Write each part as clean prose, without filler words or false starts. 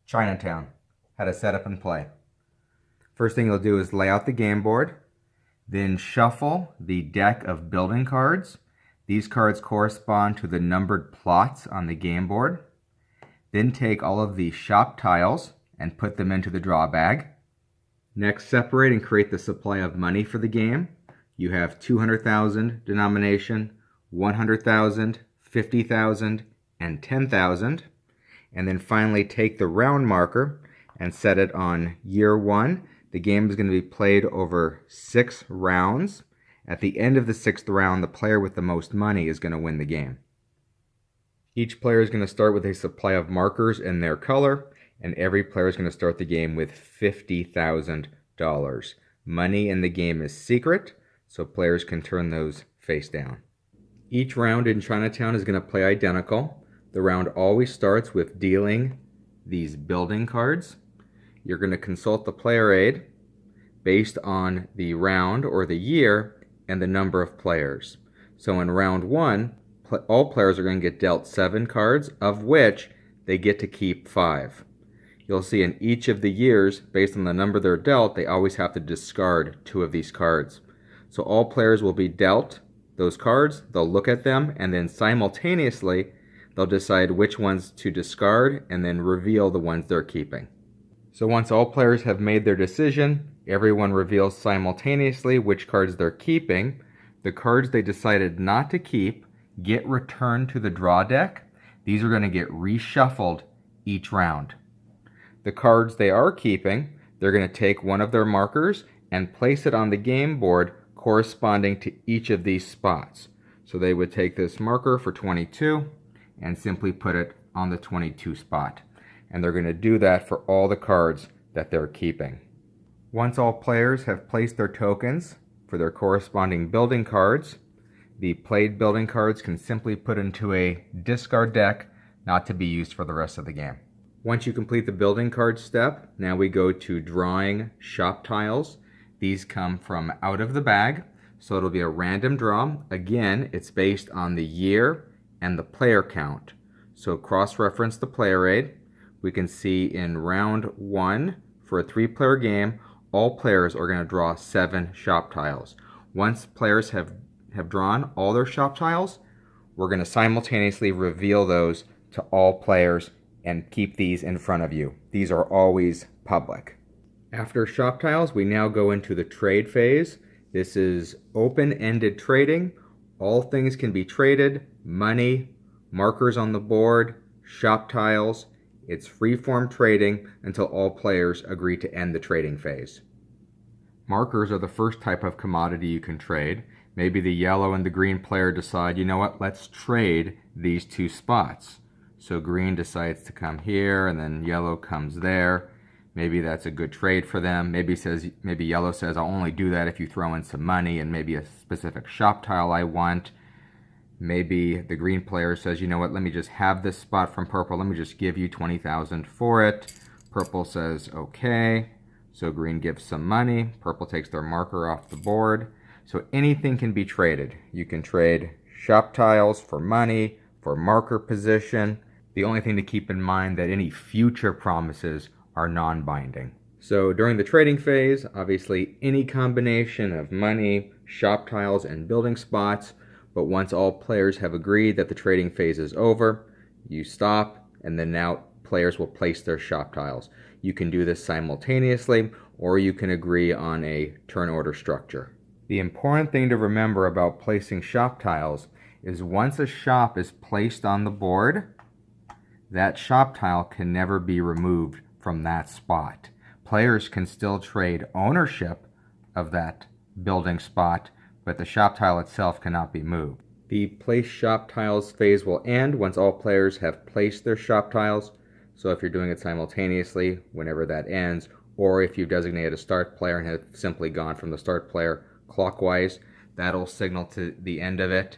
Chinatown, how to set up and play. First thing you'll do is lay out the game board, then shuffle the deck of building cards. These cards correspond to the numbered plots on the game board. Then take all of the shop tiles and put them into the draw bag. Next, separate and create the supply of money for the game. You have 200,000 denomination, 100,000, 50,000, and 10,000. And then finally take the round marker and set it on year 1. The game is going to be played over 6 rounds. At the end of the 6th round, the player with the most money is going to win the game. Each player is going to start with a supply of markers in their color, and every player is going to start the game with $50,000. Money in the game is secret, so players can turn those face down. Each round in Chinatown is going to play identical. The round always starts with dealing these building cards. You're going to consult the player aid based on the round or the year and the number of players. So in round 1, all players are going to get dealt 7 cards, of which they get to keep 5. You'll see in each of the years, based on the number they're dealt, they always have to discard 2 of these cards. So all players will be dealt those cards, they'll look at them, and then simultaneously they'll decide which ones to discard and then reveal the ones they're keeping. So once all players have made their decision, everyone reveals simultaneously which cards they're keeping. The cards they decided not to keep get returned to the draw deck. These are going to get reshuffled each round. The cards they are keeping, they're going to take one of their markers and place it on the game board corresponding to each of these spots. So they would take this marker for 22 and simply put it on the 22 spot. And they're going to do that for all the cards that they're keeping. Once all players have placed their tokens for their corresponding building cards, the played building cards can simply put into a discard deck, not to be used for the rest of the game. Once you complete the building card step, now we go to drawing shop tiles. These come from out of the bag, so it'll be a random draw. Again, it's based on the year and the player count. So cross-reference the player aid. We can see in round 1, for a 3-player game, all players are going to draw 7 shop tiles. Once players have drawn all their shop tiles, we're going to simultaneously reveal those to all players and keep these in front of you. These are always public. After shop tiles, we now go into the trade phase. This is open-ended trading. All things can be traded: money, markers on the board, shop tiles. It's free-form trading until all players agree to end the trading phase. Markers are the first type of commodity you can trade. Maybe the yellow and the green player decide, you know what, let's trade these 2 spots. So green decides to come here and then yellow comes there. Maybe that's a good trade for them. Maybe yellow says, I'll only do that if you throw in some money and maybe a specific shop tile I want. Maybe the green player says, you know what, let me just have this spot from purple. Let me just give you 20,000 for it. Purple says, okay. So green gives some money. Purple takes their marker off the board. So anything can be traded. You can trade shop tiles for money, for marker position. The only thing to keep in mind that any future promises are non-binding. So during the trading phase, obviously any combination of money, shop tiles, and building spots. But once all players have agreed that the trading phase is over, you stop, and then now players will place their shop tiles. You can do this simultaneously, or you can agree on a turn order structure. The important thing to remember about placing shop tiles is once a shop is placed on the board, that shop tile can never be removed from that spot. Players can still trade ownership of that building spot, but the shop tile itself cannot be moved. The place shop tiles phase will end once all players have placed their shop tiles. So if you're doing it simultaneously, whenever that ends, or if you've designated a start player and have simply gone from the start player clockwise, that'll signal to the end of it.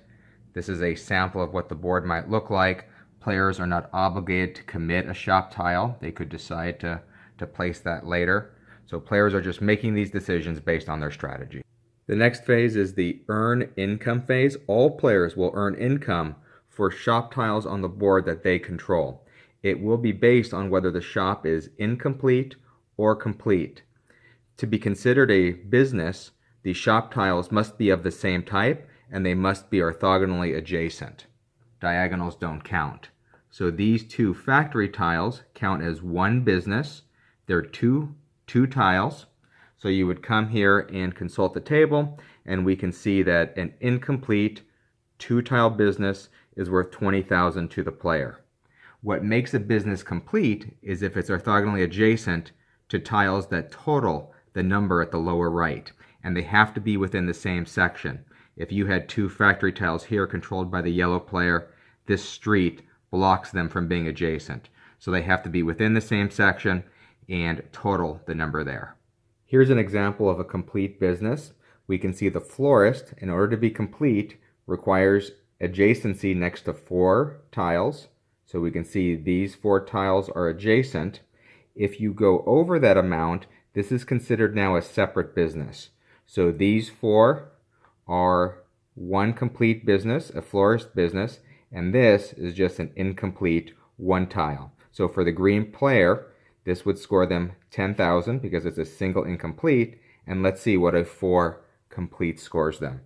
This is a sample of what the board might look like. Players are not obligated to commit a shop tile. They could decide to place that later. So players are just making these decisions based on their strategy. The next phase is the earn income phase. All players will earn income for shop tiles on the board that they control. it will be based on whether the shop is incomplete or complete. To be considered a business, the shop tiles must be of the same type and they must be orthogonally adjacent. Diagonals don't count. So these two factory tiles count as one business. They're two tiles. So you would come here and consult the table, and we can see that an incomplete two-tile business is worth $20,000 to the player. What makes a business complete is if it's orthogonally adjacent to tiles that total the number at the lower right, and they have to be within the same section. If you had two factory tiles here controlled by the yellow player, this street blocks them from being adjacent. So they have to be within the same section and total the number there. Here's an example of a complete business. We can see the florist, in order to be complete, requires adjacency next to 4 tiles. So we can see these 4 tiles are adjacent. If you go over that amount, this is considered now a separate business. So these 4 are one complete business, a florist business, and this is just an incomplete one tile. So for the green player, this would score them 10,000 because it's a single incomplete, and let's see what a 4 complete scores them.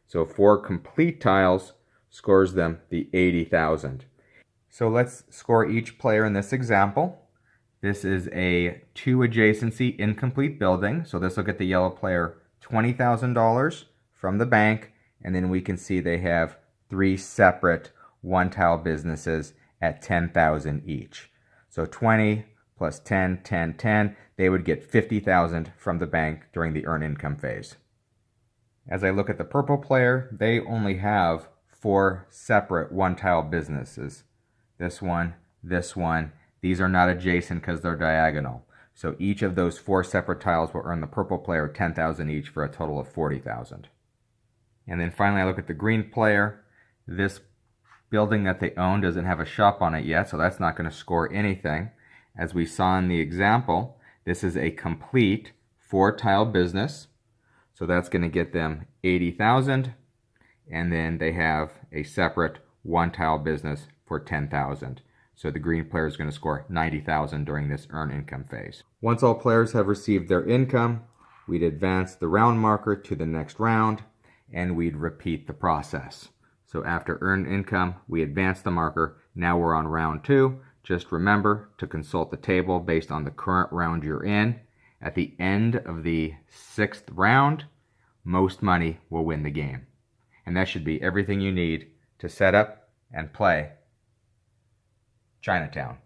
So 4 complete tiles scores them the 80,000. So let's score each player in this example. This is a 2 adjacency incomplete building, so this will get the yellow player $20,000 from the bank, and then we can see they have 3 separate one-tile businesses at 10,000 each. So 20 plus 10, 10, 10, they would get 50,000 from the bank during the earn income phase. As I look at the purple player, they only have 4 separate one-tile businesses. This one, these are not adjacent because they're diagonal. So each of those 4 separate tiles will earn the purple player 10,000 each for a total of 40,000. And then finally I look at the green player. This building that they own doesn't have a shop on it yet, so that's not going to score anything. As we saw in the example, this is a complete 4-tile business, so that's going to get them 80,000, and then they have a separate 1-tile business for 10,000. So the green player is going to score 90,000 during this earn income phase. Once all players have received their income, we'd advance the round marker to the next round, and we'd repeat the process. So after earned income, we advance the marker. Now we're on round 2. Just remember to consult the table based on the current round you're in. At the end of the 6th round, most money will win the game. And that should be everything you need to set up and play Chinatown.